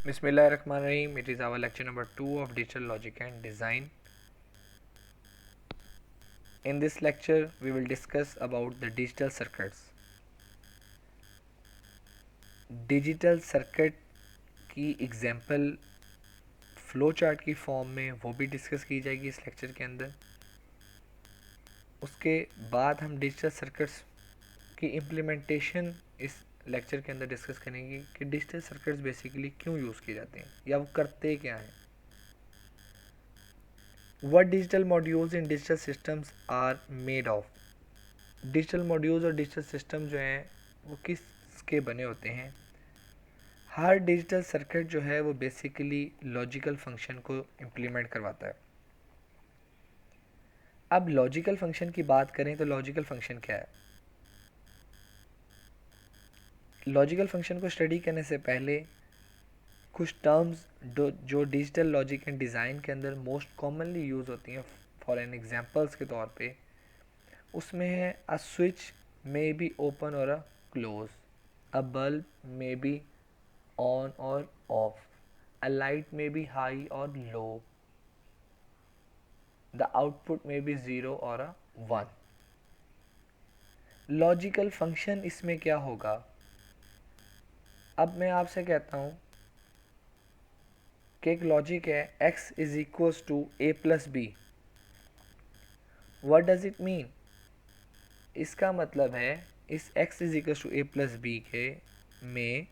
Bismillahirrahmanirrahim. It is our lecture number 2 of Digital Logic and Design. In this lecture, we will discuss about the digital circuits. Digital circuit की example flow chart की form में वो भी discuss की जाएगी इस lecture के अंदर. उसके बाद हम डिजिटल सर्किट्स की इम्प्लीमेंटेशन इस लेक्चर के अंदर डिस्कस करेंगे कि डिजिटल सर्किट्स बेसिकली क्यों यूज़ किए जाते हैं या वो करते क्या हैं. What digital modules in digital systems are made of? Digital modules और डिजिटल सिस्टम जो हैं वो किसके बने होते हैं. हर डिजिटल सर्किट जो है वो बेसिकली लॉजिकल फंक्शन को इम्प्लीमेंट करवाता है. अब लॉजिकल फंक्शन की बात करें तो लॉजिकल फंक्शन क्या है. लॉजिकल फंक्शन को स्टडी करने से पहले कुछ टर्म्स जो डिजिटल लॉजिक एंड डिज़ाइन के अंदर मोस्ट कॉमनली यूज़ होती हैं फॉर एन एग्जांपल्स के तौर पे, उसमें है a switch may be open और a close, a bulb may be on और off, a light may be high और low, the output may be 0 और अ 1. लॉजिकल फंक्शन इसमें क्या होगा. अब मैं आपसे कहता हूँ कि एक लॉजिक है x is equals to a plus B. What does it mean. इसका मतलब है इस x is equals to a plus B के में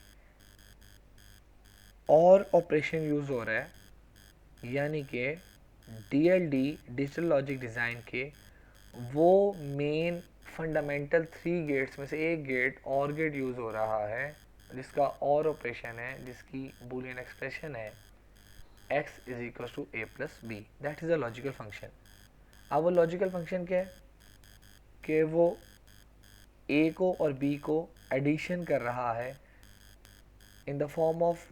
और ऑपरेशन यूज़ हो रहा है, यानी कि DLD डिजिटल लॉजिक डिज़ाइन के वो मेन फंडामेंटल 3 गेट्स में से एक गेट और गेट यूज़ हो रहा है जिसका और ऑपरेशन है, जिसकी बूलियन एक्सप्रेशन है x is equal to a plus B. That is a logical function. अब वो लॉजिकल फंक्शन क्या है कि वो a को और b को एडिशन कर रहा है in the form of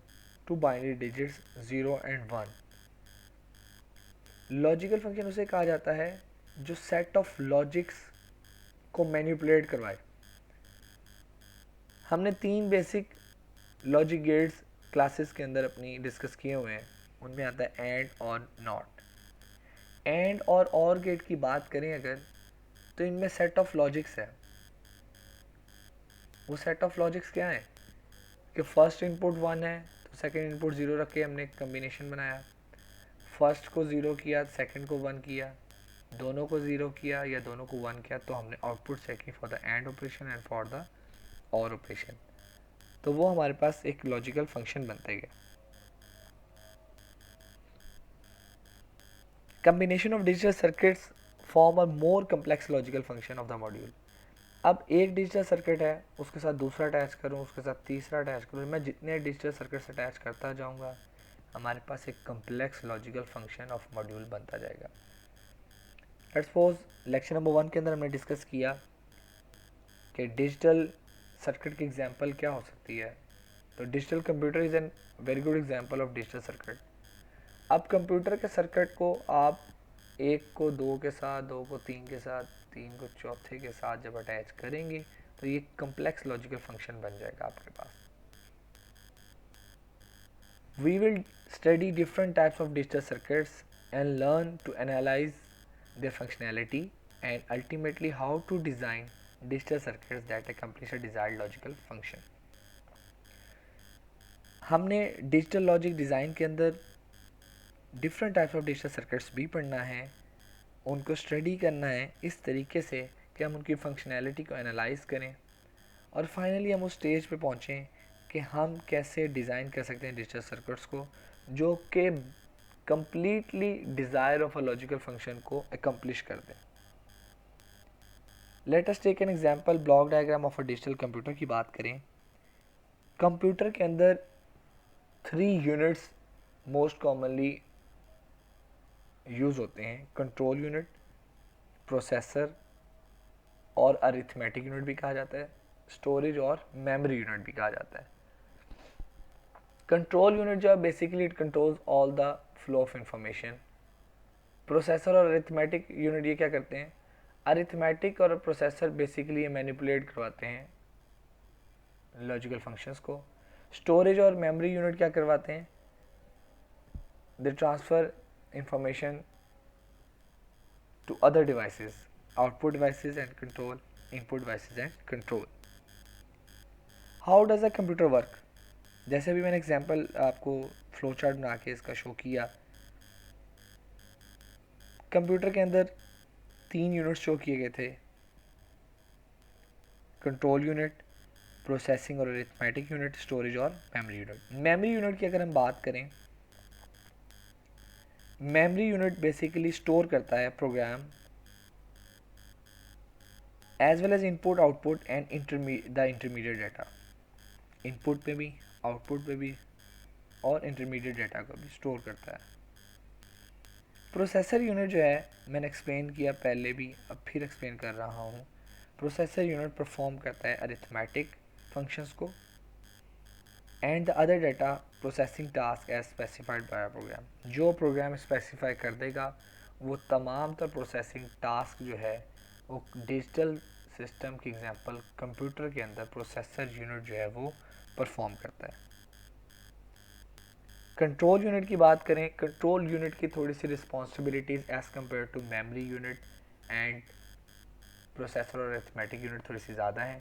two binary digits 0 and 1. Logical function उसे कहा जाता है जो सेट ऑफ लॉजिक्स को मैनिपुलेट करवाए. हमने 3 बेसिक लॉजिक गेट्स क्लासेस के अंदर अपनी डिस्कस किए हुए हैं. उनमें आता है एंड और नॉट. एंड और गेट की बात करें अगर, तो इनमें सेट ऑफ लॉजिक्स है. वो सेट ऑफ लॉजिक्स क्या है कि फर्स्ट इनपुट 1 है तो सेकंड इनपुट 0 रख के हमने कम्बिनेशन बनाया. फर्स्ट को 0 किया, सेकंड को 1 किया, दोनों को 0 किया या दोनों को 1 किया, तो हमने आउटपुट चेक की for the end operation and for the और ऑपरेशन. तो वो हमारे पास एक लॉजिकल फंक्शन बनता गया. Combination of digital circuits form a more complex logical function of the module. अब एक डिजिटल सर्किट है, उसके साथ दूसरा अटैच करूँ, उसके साथ तीसरा अटैच करूँ, मैं जितने डिजिटल सर्किट्स अटैच करता जाऊँगा हमारे पास एक complex logical function of module बनता जाएगा. लेट्स सपोज लेक्चर नंबर 1 के अंदर हमने डिस्कस किया कि डिजिटल सर्किट की एग्जांपल क्या हो सकती है. तो digital computer is an very good example of digital circuit. अब कंप्यूटर के सर्किट को आप 1 को 2 के साथ, 2 को 3 के साथ, 3 को चौथे के साथ जब अटैच करेंगे तो ये कम्प्लेक्स लॉजिकल फंक्शन बन जाएगा आपके पास. We will study different types of digital circuits and learn to analyze their functionality and ultimately how to design digital circuits that accomplish a desired logical function. हमने digital logic design के अंदर different types of digital circuits भी पढ़ना है, उनको study करना है इस तरीके से कि हम उनकी फंक्शनैलिटी को एनालाइज करें और फाइनली हम उस स्टेज पे पहुँचें कि हम कैसे डिज़ाइन कर सकते हैं डिजिटल सर्किट्स को जो कि completely desire of a logical function को अकम्प्लिश कर दें. Let us take an example block diagram of a digital computer की बात करें. कंप्यूटर के अंदर 3 यूनिट्स मोस्ट कॉमनली यूज़ होते हैं. कंट्रोल यूनिट, प्रोसेसर और अरिथमेटिक यूनिट भी कहा जाता है, स्टोरेज और मेमोरी यूनिट भी कहा जाता है. कंट्रोल यूनिट जो है basically it controls all the flow of information. Processor और अरिथमेटिक यूनिट ये क्या करते हैं, अरिथमेटिक और प्रोसेसर बेसिकली ये मैनिपुलेट करवाते हैं लॉजिकल फंक्शंस को. स्टोरेज और मेमोरी यूनिट क्या करवाते हैं? They transfer information to other devices, output devices and control, input devices and control. How does a computer work? जैसे अभी मैंने एग्जांपल आपको फ्लो चार्ट बना के इसका शो किया, कंप्यूटर के अंदर 3 यूनिट शो किए गए थे, कंट्रोल यूनिट, प्रोसेसिंग और अरिथमेटिक यूनिट, स्टोरेज और मेमोरी यूनिट। मेमोरी यूनिट की अगर हम बात करें, मेमोरी यूनिट बेसिकली स्टोर करता है program as well as input, output and the intermediate data. Input पे भी, आउटपुट पे भी और इंटरमीडिएट डाटा को भी स्टोर करता है। प्रोसेसर यूनिट जो है, मैंने एक्सप्लेन किया पहले भी, अब फिर एक्सप्लेन कर रहा हूँ। प्रोसेसर यूनिट परफॉर्म करता है अरिथमेटिक फंक्शंस को and the other data processing task as specified by program. जो प्रोग्राम स्पेसिफाई कर देगा वो तमाम तर प्रोसेसिंग टास्क जो है वो डिजिटल सिस्टम की एग्जांपल कंप्यूटर के अंदर प्रोसेसर यूनिट जो है वो परफॉर्म करता है। कंट्रोल यूनिट की बात करें, कंट्रोल यूनिट की थोड़ी सी responsibilities as compare to memory unit and processor और अरिथमेटिक यूनिट थोड़ी सी ज़्यादा हैं।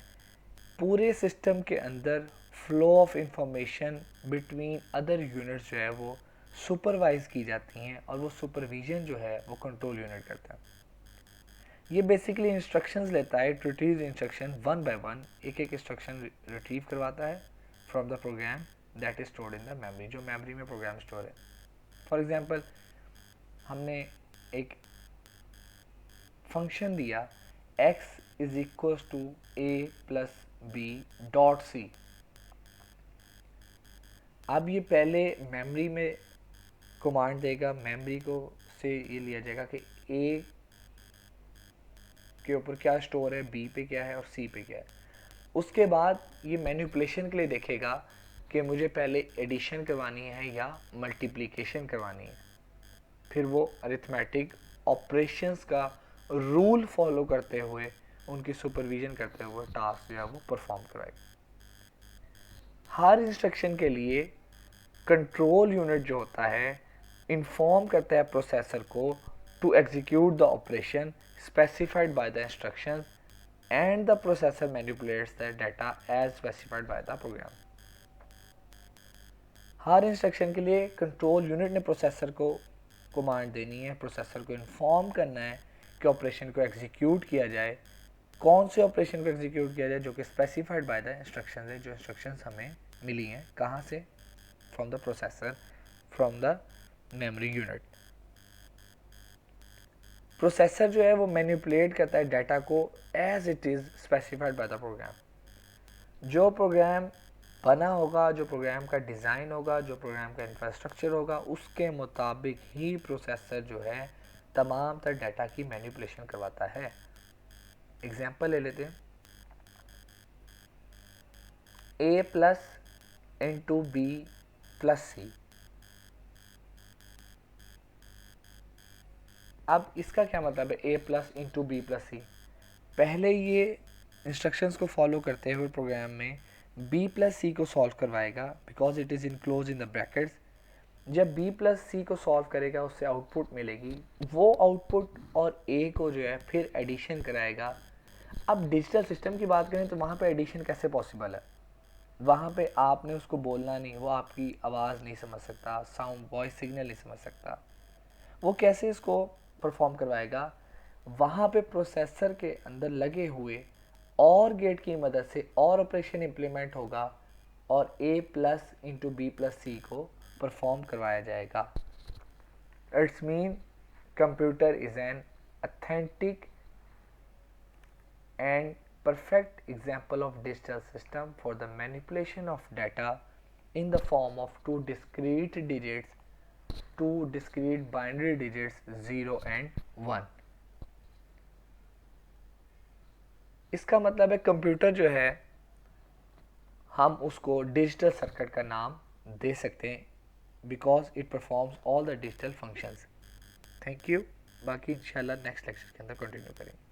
पूरे सिस्टम के अंदर flow of information between other units जो है वो सुपरवाइज की जाती हैं और वो सुपरविजन जो है वो कंट्रोल यूनिट करता है। ये बेसिकली इंस्ट्रक्शंस लेता है, it retrieve instruction one by one, एक एक इंस्ट्रक्शन रिट्रीव करवाता है from the program that is stored in the memory, जो मेमोरी में प्रोग्राम स्टोर है। फॉर एग्जांपल हमने एक फंक्शन दिया x is equal to a plus B dot C. अब ये पहले मेमोरी में कमांड देगा, मेमोरी को से ये लिया जाएगा कि a के ऊपर क्या स्टोर है, b पे क्या है और c पे क्या है। उसके बाद ये मैनिपुलेशन के लिए देखेगा कि मुझे पहले एडिशन करवानी है या मल्टीप्लिकेशन करवानी है। फिर वो अरिथमेटिक ऑपरेशंस का रूल फॉलो करते हुए, उनकी सुपरविजन करते हुए टास्क जो है वो परफॉर्म कराएगा। हर इंस्ट्रक्शन के लिए कंट्रोल यूनिट जो होता है इन्फॉर्म करता है प्रोसेसर को to execute the operation specified by the instruction and the processor manipulates the data as specified by the program. हर इंस्ट्रक्शन के लिए कंट्रोल यूनिट ने प्रोसेसर को कमांड देनी है, प्रोसेसर को इन्फॉर्म करना है कि ऑपरेशन को एग्जीक्यूट किया जाए, कौन से ऑपरेशन को एग्जीक्यूट किया जाए जो कि स्पेसिफाइड बाय द इंस्ट्रक्शंस है, जो इंस्ट्रक्शंस हमें मिली हैं कहाँ से, from the processor, from the memory unit. Processor जो है वो मैनिपुलेट करता है डाटा को as it is specified by the program. जो प्रोग्राम बना होगा, जो प्रोग्राम का डिज़ाइन होगा, जो प्रोग्राम का इंफ्रास्ट्रक्चर होगा, उसके मुताबिक ही प्रोसेसर जो है तमाम तर डाटा की मैनिपुलेशन करवाता है। एग्जांपल ले लेते हैं, a plus into B plus C. अब इसका क्या मतलब है a plus into B plus C? पहले ये इंस्ट्रक्शंस को फॉलो करते हुए प्रोग्राम में b प्लस सी को सॉल्व करवाएगा because it is enclose in the brackets. जब b प्लस सी को सॉल्व करेगा उससे आउटपुट मिलेगी, वो आउटपुट और a को जो है फिर एडिशन कराएगा। अब डिजिटल सिस्टम की बात करें तो वहाँ पे एडिशन कैसे पॉसिबल है? वहाँ पे आपने उसको बोलना नहीं, वो आपकी आवाज़ नहीं समझ सकता, साउंड वॉइस सिग्नल नहीं समझ सकता, वो कैसे इसको परफॉर्म करवाएगा? वहाँ पे प्रोसेसर के अंदर लगे हुए और गेट की मदद से और ऑपरेशन इम्प्लीमेंट होगा और a plus into B plus C को परफॉर्म करवाया जाएगा। It's mean computer is an authentic and perfect example of digital system for the manipulation of data in the form of two discrete binary digits 0 and 1। इसका मतलब है computer जो है हम उसको डिजिटल सर्किट का नाम दे सकते हैं because it performs all the digital functions. Thank you, बाकी इंशाल्लाह नेक्स्ट लेक्चर के अंदर कंटिन्यू करेंगे।